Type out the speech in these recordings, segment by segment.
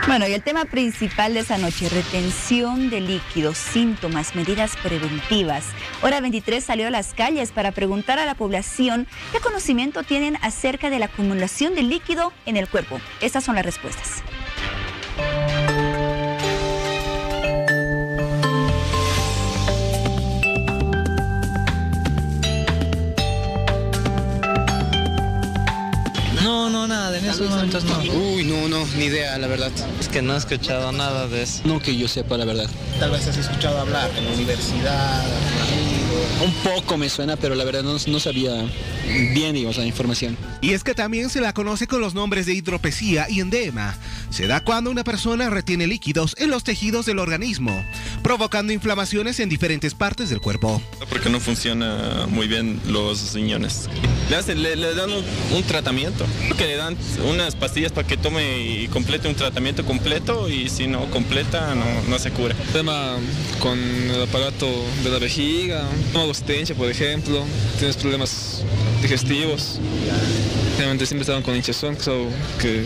Bueno, y el tema principal de esa noche, retención de líquidos, síntomas, medidas preventivas. Hora 23 salió a las calles para preguntar a la población qué conocimiento tienen acerca de la acumulación de líquido en el cuerpo. Estas son las respuestas. No, nada, en esos momentos no. Uy, no, ni idea, la verdad. Es que no he escuchado nada de eso. No que yo sepa, la verdad. Tal vez has escuchado hablar en la universidad, un poco me suena, pero la verdad no sabía bien, digamos, la información. Y es que también se la conoce con los nombres de hidropesía y endema. Se da cuando una persona retiene líquidos en los tejidos del organismo, provocando inflamaciones en diferentes partes del cuerpo. Porque no funciona muy bien los riñones. Le dan un tratamiento, que le dan unas pastillas para que tome y complete un tratamiento completo, y si no completa, no se cura. Tema con el aparato de la vejiga, abstinencia, por ejemplo, tienes problemas digestivos. Realmente siempre estaban con hinchazón, que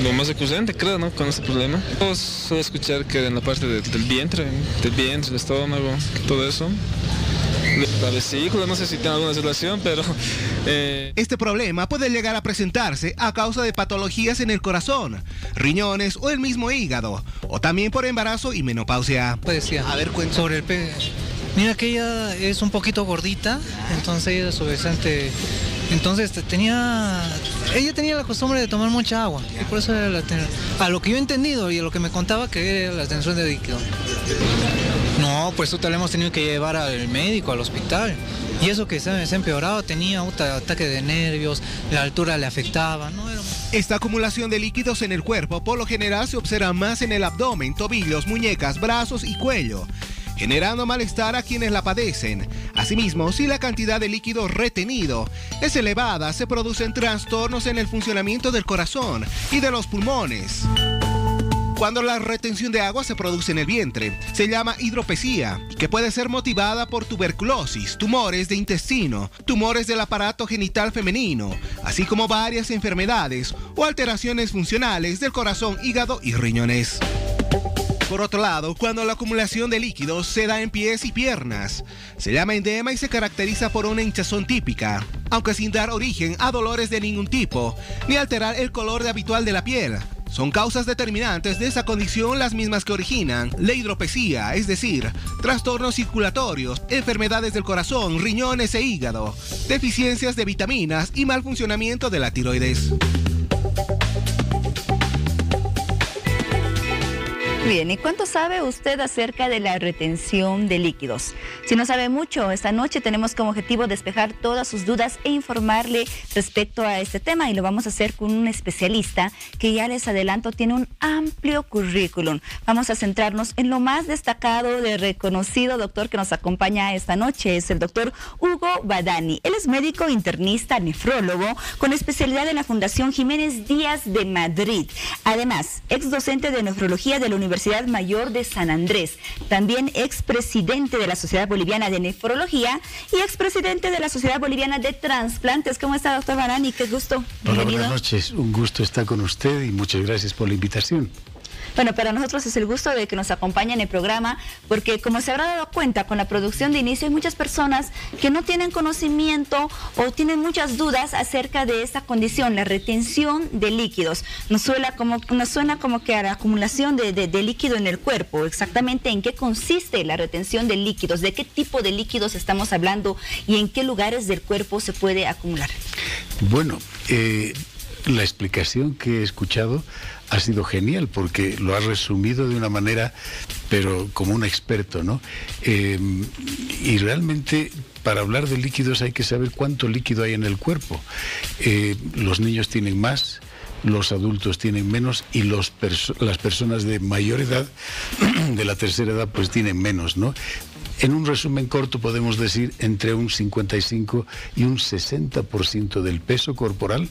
lo más recurrente, creo, ¿no? Con este problema. Suelo escuchar que en la parte del vientre, el estómago, todo eso. La vesícula, no sé si tiene alguna relación, pero... Este problema puede llegar a presentarse a causa de patologías en el corazón, riñones o el mismo hígado, o también por embarazo y menopausia. Decía, a ver, cuenta sobre el peso. Mira que ella es un poquito gordita, entonces ella es obesante. Entonces ella tenía la costumbre de tomar mucha agua, y por eso era a lo que yo he entendido y a lo que me contaba, que era la retención de líquido. No, pues eso le hemos tenido que llevar al médico, al hospital. Y eso que se ha empeorado, tenía un ataque de nervios, la altura le afectaba, ¿no? Esta acumulación de líquidos en el cuerpo por lo general se observa más en el abdomen, tobillos, muñecas, brazos y cuello, generando malestar a quienes la padecen. Asimismo, si la cantidad de líquido retenido es elevada, se producen trastornos en el funcionamiento del corazón y de los pulmones. Cuando la retención de agua se produce en el vientre, se llama hidropesía, que puede ser motivada por tuberculosis, tumores de intestino, tumores del aparato genital femenino, así como varias enfermedades o alteraciones funcionales del corazón, hígado y riñones. Por otro lado, cuando la acumulación de líquidos se da en pies y piernas, se llama endema y se caracteriza por una hinchazón típica, aunque sin dar origen a dolores de ningún tipo, ni alterar el color habitual de la piel. Son causas determinantes de esa condición las mismas que originan la hidropesía, es decir, trastornos circulatorios, enfermedades del corazón, riñones e hígado, deficiencias de vitaminas y mal funcionamiento de la tiroides. Bien, ¿y cuánto sabe usted acerca de la retención de líquidos? Si no sabe mucho, esta noche tenemos como objetivo despejar todas sus dudas e informarle respecto a este tema, y lo vamos a hacer con un especialista que, ya les adelanto, tiene un amplio currículum. Vamos a centrarnos en lo más destacado del reconocido doctor que nos acompaña esta noche. Es el doctor Hugo Badani. Él es médico internista, nefrólogo, con especialidad en la Fundación Jiménez Díaz de Madrid. Además, ex docente de nefrología de la Universidad Mayor de San Andrés, también expresidente de la Sociedad Boliviana de Nefrología y expresidente de la Sociedad Boliviana de Transplantes. ¿Cómo está, doctor Badani? Qué gusto. Hola, buenas noches. Un gusto estar con usted y muchas gracias por la invitación. Bueno, para nosotros es el gusto de que nos acompañe en el programa, porque como se habrá dado cuenta con la producción de inicio, hay muchas personas que no tienen conocimiento o tienen muchas dudas acerca de esta condición, la retención de líquidos. Nos suena como que a la acumulación de líquido en el cuerpo. Exactamente en qué consiste la retención de líquidos, de qué tipo de líquidos estamos hablando y en qué lugares del cuerpo se puede acumular. Bueno, la explicación que he escuchado ha sido genial, porque lo ha resumido de una manera, pero como un experto, ¿no? Y realmente, para hablar de líquidos hay que saber cuánto líquido hay en el cuerpo. Los niños tienen más, los adultos tienen menos, y las personas de mayor edad, de la tercera edad, pues tienen menos, ¿no? En un resumen corto podemos decir entre un 55 y un 60% del peso corporal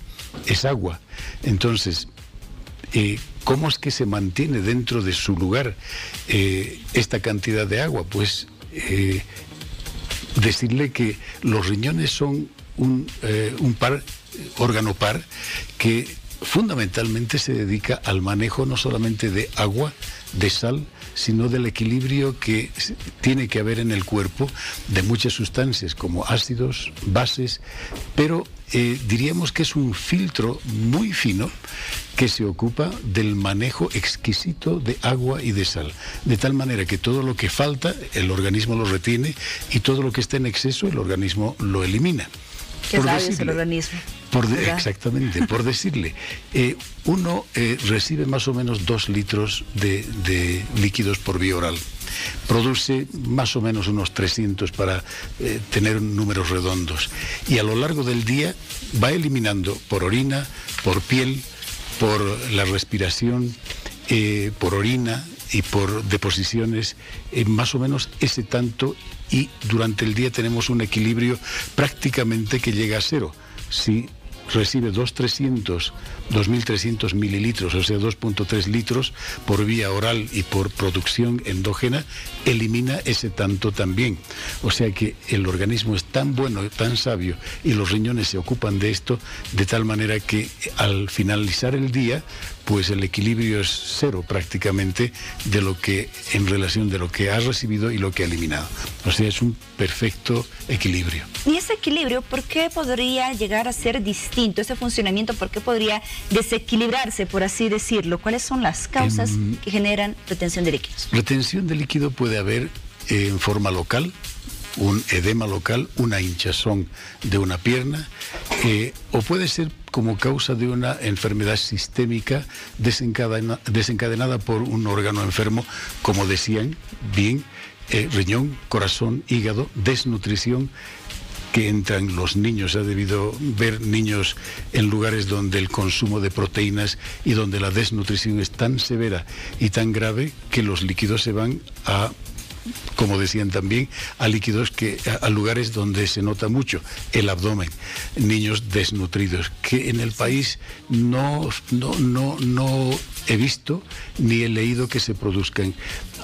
es agua. Entonces, ¿cómo es que se mantiene dentro de su lugar esta cantidad de agua? Pues decirle que los riñones son un órgano par que fundamentalmente se dedica al manejo no solamente de agua, de sal, sino del equilibrio que tiene que haber en el cuerpo de muchas sustancias como ácidos, bases, pero diríamos que es un filtro muy fino que se ocupa del manejo exquisito de agua y de sal, de tal manera que todo lo que falta el organismo lo retiene y todo lo que está en exceso el organismo lo elimina. ¿Qué sabio es el organismo? Exactamente, por decirle, uno recibe más o menos 2 litros de líquidos por vía oral. Produce más o menos unos 300 para tener números redondos. Y a lo largo del día va eliminando por orina, por piel, por la respiración, por orina y por deposiciones, más o menos ese tanto, y durante el día tenemos un equilibrio prácticamente que llega a cero. Si recibe 2.300 mililitros, o sea, 2.3 litros por vía oral y por producción endógena, elimina ese tanto también. O sea que el organismo es tan bueno, tan sabio, y los riñones se ocupan de esto, de tal manera que al finalizar el día, pues el equilibrio es cero prácticamente de lo que, en relación de lo que ha recibido y lo que ha eliminado. O sea, es un perfecto equilibrio. Y ese equilibrio, ¿por qué podría llegar a ser distinto? Ese funcionamiento, ¿por qué podría desequilibrarse, por así decirlo? ¿Cuáles son las causas que generan retención de líquidos? Retención de líquido puede haber en forma local, un edema local, una hinchazón de una pierna, o puede ser como causa de una enfermedad sistémica desencadenada por un órgano enfermo, como decían bien, riñón, corazón, hígado, desnutrición, que entran los niños. Ha debido ver niños en lugares donde el consumo de proteínas y donde la desnutrición es tan severa y tan grave que los líquidos se van a, como decían también, a lugares donde se nota mucho, el abdomen, niños desnutridos, que en el país no he visto ni he leído que se produzcan.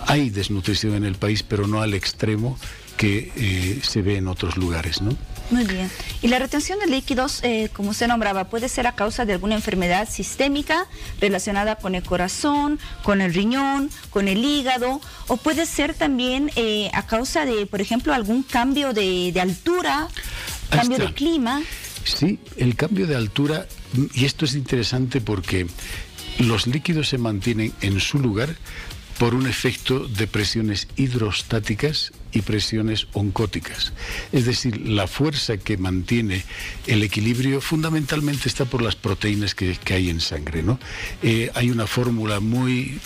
Hay desnutrición en el país, pero no al extremo que se ve en otros lugares, ¿no? Muy bien. Y la retención de líquidos, como usted nombraba, puede ser a causa de alguna enfermedad sistémica relacionada con el corazón, con el riñón, con el hígado, o puede ser también a causa de, por ejemplo, algún cambio de altura, cambio de clima. Sí, el cambio de altura, y esto es interesante porque los líquidos se mantienen en su lugar por un efecto de presiones hidrostáticas y presiones oncóticas. Es decir, la fuerza que mantiene el equilibrio fundamentalmente está por las proteínas que hay en sangre, ¿no? Hay una fórmula muy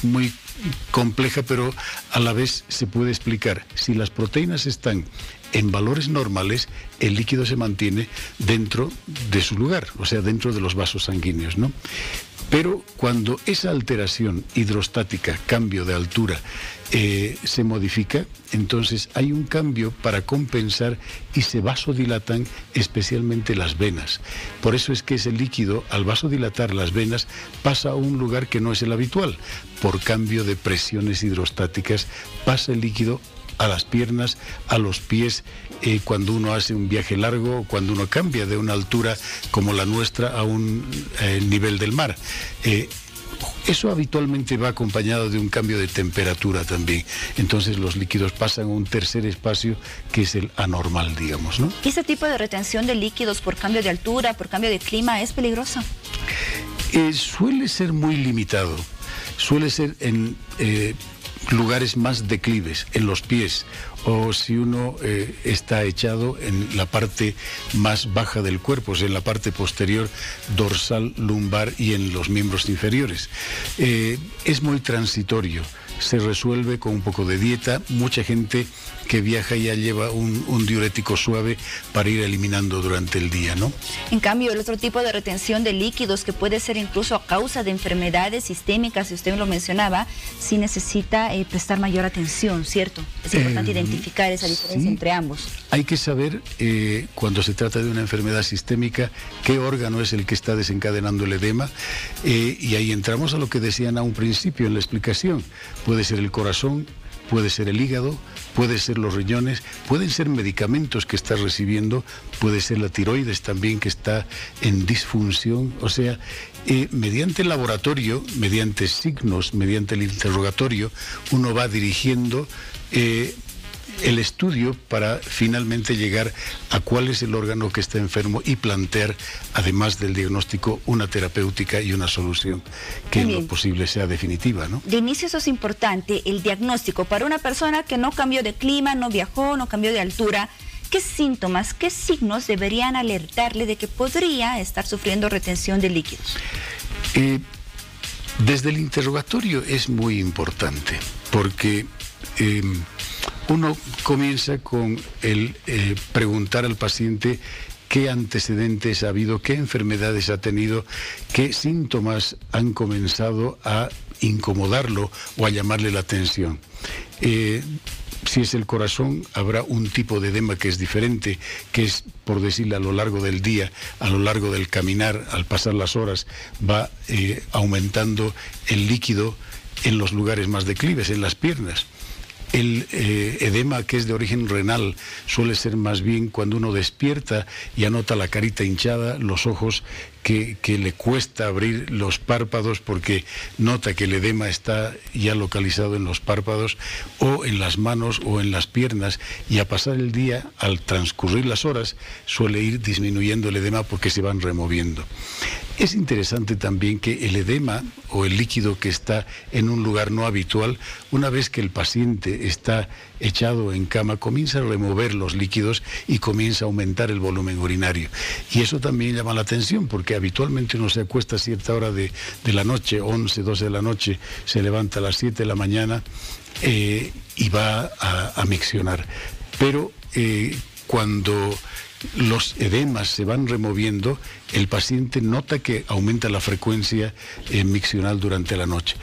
compleja, pero a la vez se puede explicar. Si las proteínas están en valores normales, el líquido se mantiene dentro de su lugar, o sea, dentro de los vasos sanguíneos, ¿no? Pero cuando esa alteración hidrostática, cambio de altura, se modifica, entonces hay un cambio para compensar y se vasodilatan especialmente las venas. Por eso es que ese líquido, al vasodilatar las venas, pasa a un lugar que no es el habitual. Por cambio de presiones hidrostáticas, pasa el líquido a las piernas, a los pies, cuando uno hace un viaje largo, cuando uno cambia de una altura como la nuestra a un nivel del mar. Eso habitualmente va acompañado de un cambio de temperatura también. Entonces los líquidos pasan a un tercer espacio que es el anormal, digamos, ¿no? ¿Y ese tipo de retención de líquidos por cambio de altura, por cambio de clima, es peligroso? Suele ser muy limitado. Suele ser en lugares más declives, en los pies, o si uno está echado en la parte más baja del cuerpo, o sea, en la parte posterior, dorsal, lumbar y en los miembros inferiores. Es muy transitorio, se resuelve con un poco de dieta. Mucha gente que viaja ya lleva un diurético suave para ir eliminando durante el día, ¿no? En cambio, el otro tipo de retención de líquidos, que puede ser incluso a causa de enfermedades sistémicas, si usted lo mencionaba, sí necesita prestar mayor atención, ¿cierto? Es importante identificar esa diferencia entre ambos. Hay que saber, cuando se trata de una enfermedad sistémica, qué órgano es el que está desencadenando el edema, y ahí entramos a lo que decían a un principio en la explicación. Puede ser el corazón, puede ser el hígado, puede ser los riñones, pueden ser medicamentos que está recibiendo, puede ser la tiroides también que está en disfunción. O sea, mediante el laboratorio, mediante signos, mediante el interrogatorio, uno va dirigiendo el estudio para finalmente llegar a cuál es el órgano que está enfermo y plantear, además del diagnóstico, una terapéutica y una solución que en lo posible sea definitiva, ¿no? De inicio eso es importante, el diagnóstico para una persona que no cambió de clima, no viajó, no cambió de altura. ¿Qué síntomas, qué signos deberían alertarle de que podría estar sufriendo retención de líquidos? Desde el interrogatorio es muy importante, porque uno comienza con el preguntar al paciente qué antecedentes ha habido, qué enfermedades ha tenido, qué síntomas han comenzado a incomodarlo o a llamarle la atención. Si es el corazón, habrá un tipo de edema que es diferente, que es, por decirlo, a lo largo del día, a lo largo del caminar, al pasar las horas, va aumentando el líquido en los lugares más declives, en las piernas. El edema que es de origen renal suele ser más bien cuando uno despierta y anota la carita hinchada, los ojos que le cuesta abrir los párpados porque nota que el edema está ya localizado en los párpados o en las manos o en las piernas, y a pasar el día, al transcurrir las horas, suele ir disminuyendo el edema porque se van removiendo. Es interesante también que el edema o el líquido que está en un lugar no habitual, una vez que el paciente está echado en cama, comienza a remover los líquidos y comienza a aumentar el volumen urinario. Y eso también llama la atención, porque habitualmente uno se acuesta a cierta hora de la noche, 11, 12 de la noche, se levanta a las 7 de la mañana y va a miccionar. Pero cuando los edemas se van removiendo, el paciente nota que aumenta la frecuencia miccional durante la noche.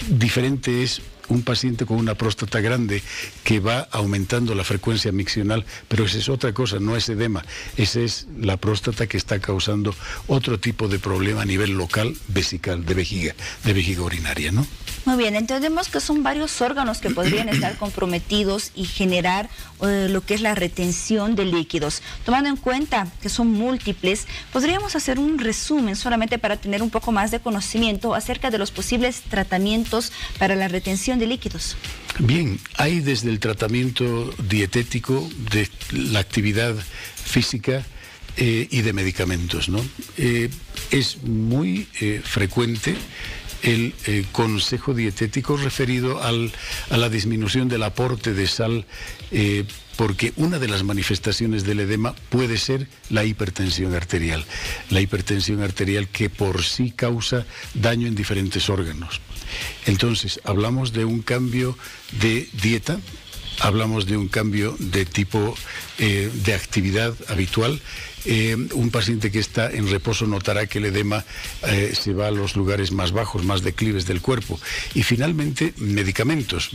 Diferente es un paciente con una próstata grande que va aumentando la frecuencia miccional, pero esa es otra cosa, no es edema, esa es la próstata que está causando otro tipo de problema a nivel local vesical, de vejiga urinaria, ¿no? Muy bien, entendemos que son varios órganos que podrían estar comprometidos y generar lo que es la retención de líquidos. Tomando en cuenta que son múltiples, podríamos hacer un resumen solamente para tener un poco más de conocimiento acerca de los posibles tratamientos para la retención de líquidos. Bien, hay desde el tratamiento dietético, de la actividad física y de medicamentos, ¿no? Es muy frecuente el consejo dietético referido a la disminución del aporte de sal, porque una de las manifestaciones del edema puede ser la hipertensión arterial. La hipertensión arterial que por sí causa daño en diferentes órganos. Entonces, hablamos de un cambio de dieta, hablamos de un cambio de tipo de actividad habitual. Un paciente que está en reposo notará que el edema se va a los lugares más bajos, más declives del cuerpo. Y finalmente, medicamentos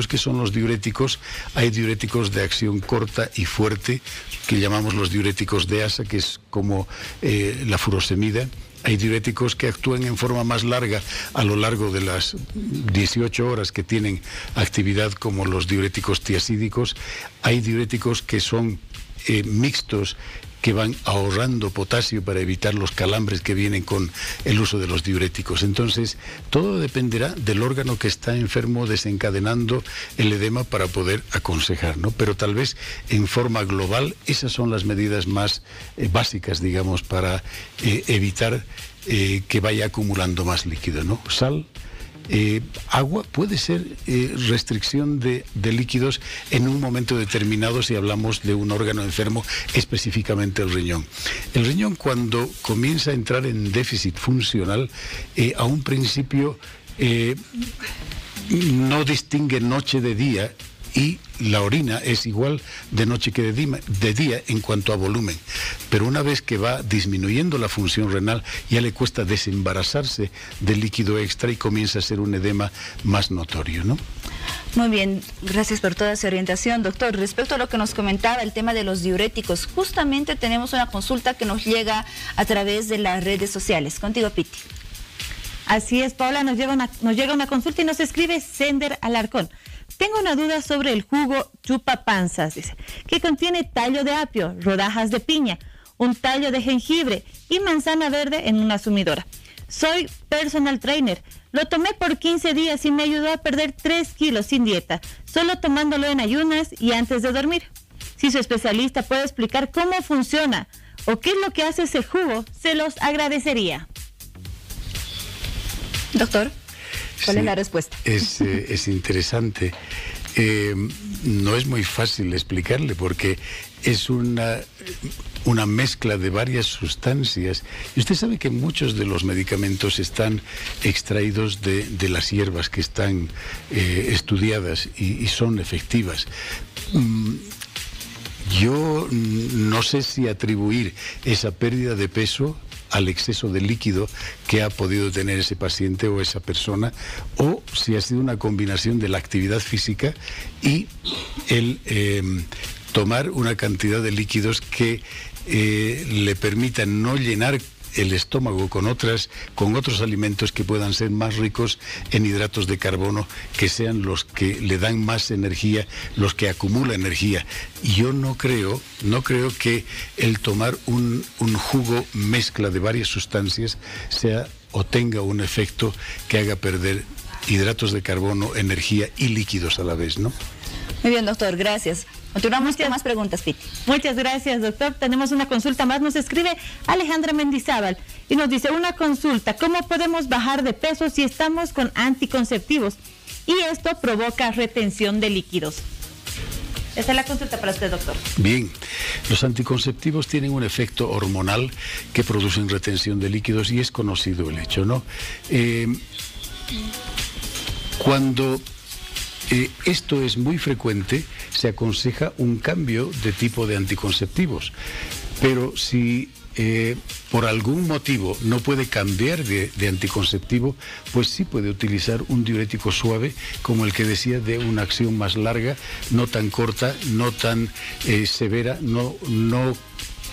que son los diuréticos. Hay diuréticos de acción corta y fuerte, que llamamos los diuréticos de asa, que es como la furosemida. Hay diuréticos que actúan en forma más larga a lo largo de las 18 horas que tienen actividad, como los diuréticos tiazídicos. Hay diuréticos que son mixtos, que van ahorrando potasio para evitar los calambres que vienen con el uso de los diuréticos. Entonces, todo dependerá del órgano que está enfermo desencadenando el edema para poder aconsejar, ¿no? Pero tal vez en forma global esas son las medidas más básicas, digamos, para evitar que vaya acumulando más líquido, ¿no? Sal, agua, puede ser restricción de líquidos en un momento determinado si hablamos de un órgano enfermo, específicamente el riñón. El riñón, cuando comienza a entrar en déficit funcional, a un principio no distingue noche de día, y la orina es igual de noche que de día en cuanto a volumen. Pero una vez que va disminuyendo la función renal, ya le cuesta desembarazarse del líquido extra y comienza a ser un edema más notorio, ¿no? Muy bien, gracias por toda esa orientación, doctor. Respecto a lo que nos comentaba, el tema de los diuréticos, justamente tenemos una consulta que nos llega a través de las redes sociales. Contigo, Piti. Así es, Paula, nos llega una consulta y nos escribe Sender Alarcón. Tengo una duda sobre el jugo chupa panzas, dice, que contiene tallo de apio, rodajas de piña, un tallo de jengibre y manzana verde en una sumidora. Soy personal trainer. Lo tomé por 15 días y me ayudó a perder 3 kilos sin dieta, solo tomándolo en ayunas y antes de dormir. Si su especialista puede explicar cómo funciona o qué es lo que hace ese jugo, se los agradecería. Doctor, ¿cuál es la respuesta? Es interesante. No es muy fácil explicarle porque es una mezcla de varias sustancias. Y usted sabe que muchos de los medicamentos están extraídos de las hierbas que están estudiadas y son efectivas. Yo no sé si atribuir esa pérdida de peso al exceso de líquido que ha podido tener ese paciente o esa persona, o si ha sido una combinación de la actividad física y el tomar una cantidad de líquidos que le permitan no llenar el estómago con otros alimentos que puedan ser más ricos en hidratos de carbono, que sean los que le dan más energía, los que acumulan energía. Y yo no creo que el tomar un jugo mezcla de varias sustancias sea o tenga un efecto que haga perder hidratos de carbono, energía y líquidos a la vez, ¿no? Muy bien, doctor, gracias. Continuamos con más preguntas, Piti. Muchas gracias, doctor. Tenemos una consulta más. Nos escribe Alejandra Mendizábal y nos dice, una consulta, ¿cómo podemos bajar de peso si estamos con anticonceptivos? Y esto provoca retención de líquidos. Esa es la consulta para usted, doctor. Bien, los anticonceptivos tienen un efecto hormonal que producen retención de líquidos y es conocido el hecho, ¿no? Cuando esto es muy frecuente, se aconseja un cambio de tipo de anticonceptivos. Pero si por algún motivo no puede cambiar de anticonceptivo, pues sí puede utilizar un diurético suave, como el que decía, de una acción más larga, no tan corta, no tan severa,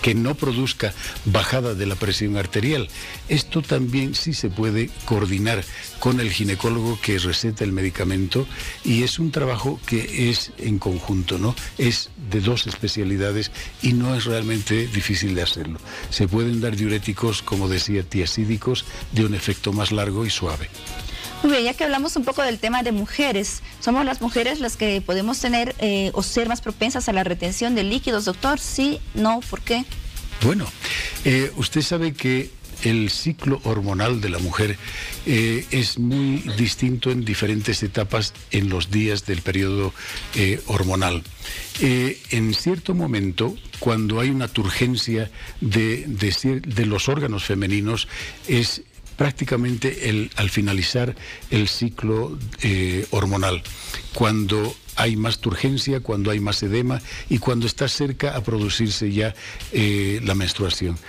que no produzca bajada de la presión arterial. Esto también sí se puede coordinar con el ginecólogo que receta el medicamento y es un trabajo que es en conjunto, ¿no? Es de dos especialidades y no es realmente difícil de hacerlo. Se pueden dar diuréticos, como decía, tiazídicos, de un efecto más largo y suave. Muy bien, ya que hablamos un poco del tema de mujeres, ¿somos las mujeres las que podemos tener o ser más propensas a la retención de líquidos, doctor? ¿Sí? ¿No? ¿Por qué? Bueno, usted sabe que el ciclo hormonal de la mujer es muy distinto en diferentes etapas en los días del periodo hormonal. En cierto momento, cuando hay una turgencia de los órganos femeninos, es prácticamente al finalizar el ciclo hormonal, cuando hay más turgencia, cuando hay más edema y cuando está cerca a producirse ya la menstruación.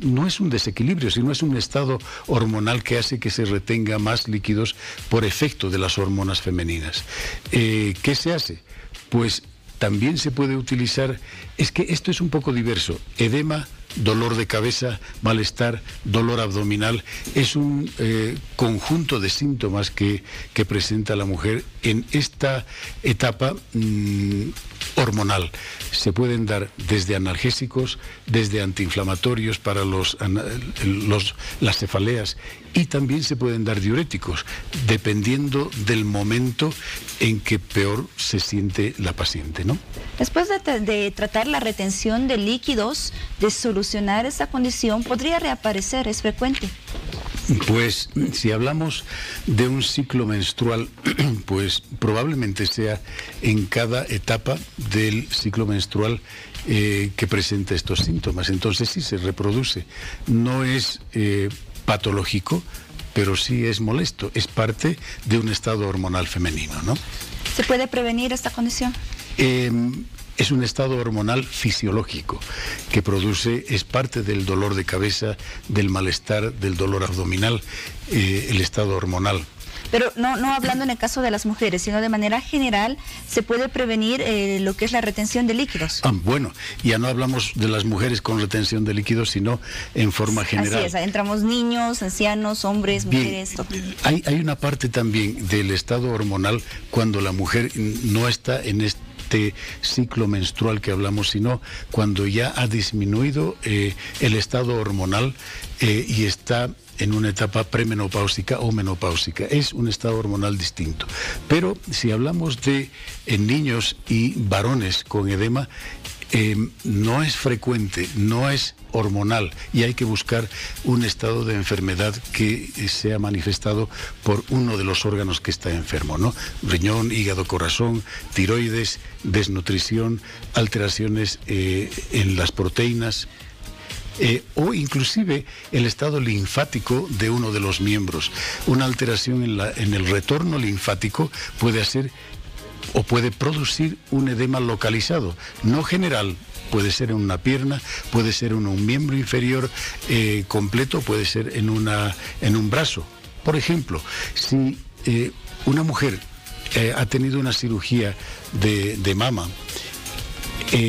No es un desequilibrio, sino es un estado hormonal que hace que se retenga más líquidos por efecto de las hormonas femeninas. ¿Qué se hace? Pues también se puede utilizar, es que esto es un poco diverso, edema, dolor de cabeza, malestar, dolor abdominal, es un conjunto de síntomas que presenta la mujer en esta etapa hormonal. Se pueden dar desde analgésicos, desde antiinflamatorios para las cefaleas y también se pueden dar diuréticos, dependiendo del momento en que peor se siente la paciente, ¿no? Después de tratar la retención de líquidos, de solucionar esa condición, ¿podría reaparecer? ¿Es frecuente? Pues si hablamos de un ciclo menstrual, pues probablemente sea en cada etapa del ciclo menstrual que presenta estos síntomas. Entonces sí se reproduce. No es patológico, pero sí es molesto. Es parte de un estado hormonal femenino, ¿no? ¿Se puede prevenir esta condición? Es un estado hormonal fisiológico que es parte del dolor de cabeza, del malestar, del dolor abdominal, el estado hormonal. Pero no hablando en el caso de las mujeres, sino de manera general, se puede prevenir lo que es la retención de líquidos. Bueno, ya no hablamos de las mujeres con retención de líquidos, sino en forma general. Así es, entramos niños, ancianos, hombres, mujeres. Hay una parte también del estado hormonal cuando la mujer no está en este ciclo menstrual que hablamos, sino cuando ya ha disminuido el estado hormonal y está en una etapa premenopáusica o menopáusica. Es un estado hormonal distinto. Pero si hablamos de niños y varones con edema, no es frecuente, no es hormonal y hay que buscar un estado de enfermedad que sea manifestado por uno de los órganos que está enfermo, ¿no? Riñón, hígado, corazón, tiroides, desnutrición, alteraciones en las proteínas. O inclusive el estado linfático de uno de los miembros. Una alteración en el retorno linfático puede hacer o puede producir un edema localizado, no general. Puede ser en una pierna, puede ser en un miembro inferior completo, puede ser en un brazo. Por ejemplo, si una mujer ha tenido una cirugía de mama,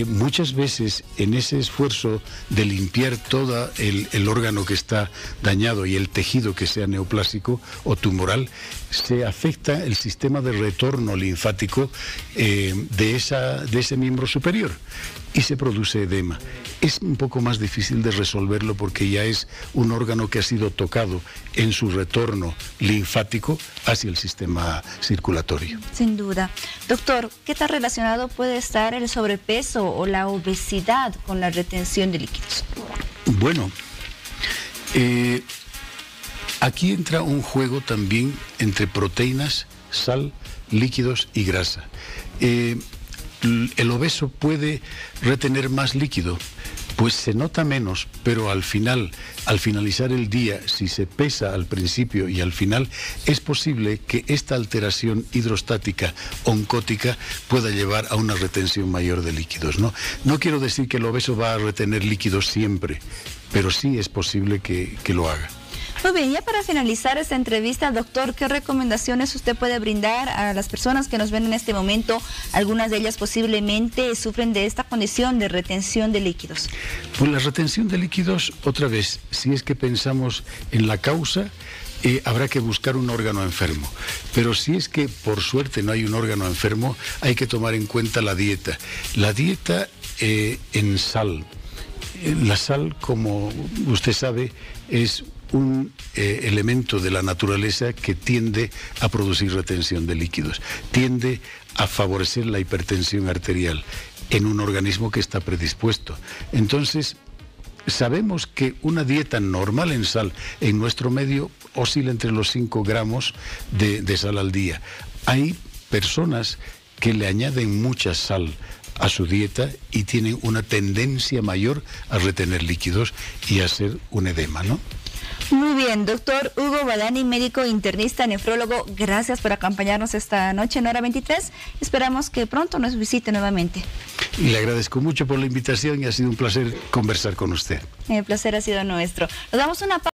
muchas veces en ese esfuerzo de limpiar todo el órgano que está dañado y el tejido que sea neoplásico o tumoral, se afecta el sistema de retorno linfático de ese miembro superior y se produce edema. Es un poco más difícil de resolverlo porque ya es un órgano que ha sido tocado en su retorno linfático hacia el sistema circulatorio. Sin duda. Doctor, ¿qué tan relacionado puede estar el sobrepeso o la obesidad con la retención de líquidos? Bueno, aquí entra un juego también entre proteínas, sal, líquidos y grasa. El obeso puede retener más líquido, pues se nota menos, pero al finalizar el día, si se pesa al principio y al final, es posible que esta alteración hidrostática oncótica pueda llevar a una retención mayor de líquidos, ¿no? No quiero decir que el obeso va a retener líquidos siempre, pero sí es posible que lo haga. Muy bien, ya para finalizar esta entrevista, doctor, ¿qué recomendaciones usted puede brindar a las personas que nos ven en este momento? Algunas de ellas posiblemente sufren de esta condición de retención de líquidos. Pues la retención de líquidos, otra vez, si es que pensamos en la causa, habrá que buscar un órgano enfermo. Pero si es que por suerte no hay un órgano enfermo, hay que tomar en cuenta la dieta. La dieta en sal. La sal, como usted sabe, es un elemento de la naturaleza que tiende a producir retención de líquidos, tiende a favorecer la hipertensión arterial en un organismo que está predispuesto. Entonces, sabemos que una dieta normal en sal en nuestro medio oscila entre los 5 gramos de sal al día. Hay personas que le añaden mucha sal a su dieta y tienen una tendencia mayor a retener líquidos y a hacer un edema, ¿no? Muy bien, doctor Hugo Badani, médico internista, nefrólogo, gracias por acompañarnos esta noche en Hora 23. Esperamos que pronto nos visite nuevamente. Y le agradezco mucho por la invitación y ha sido un placer conversar con usted. El placer ha sido nuestro. Nos damos una pausa.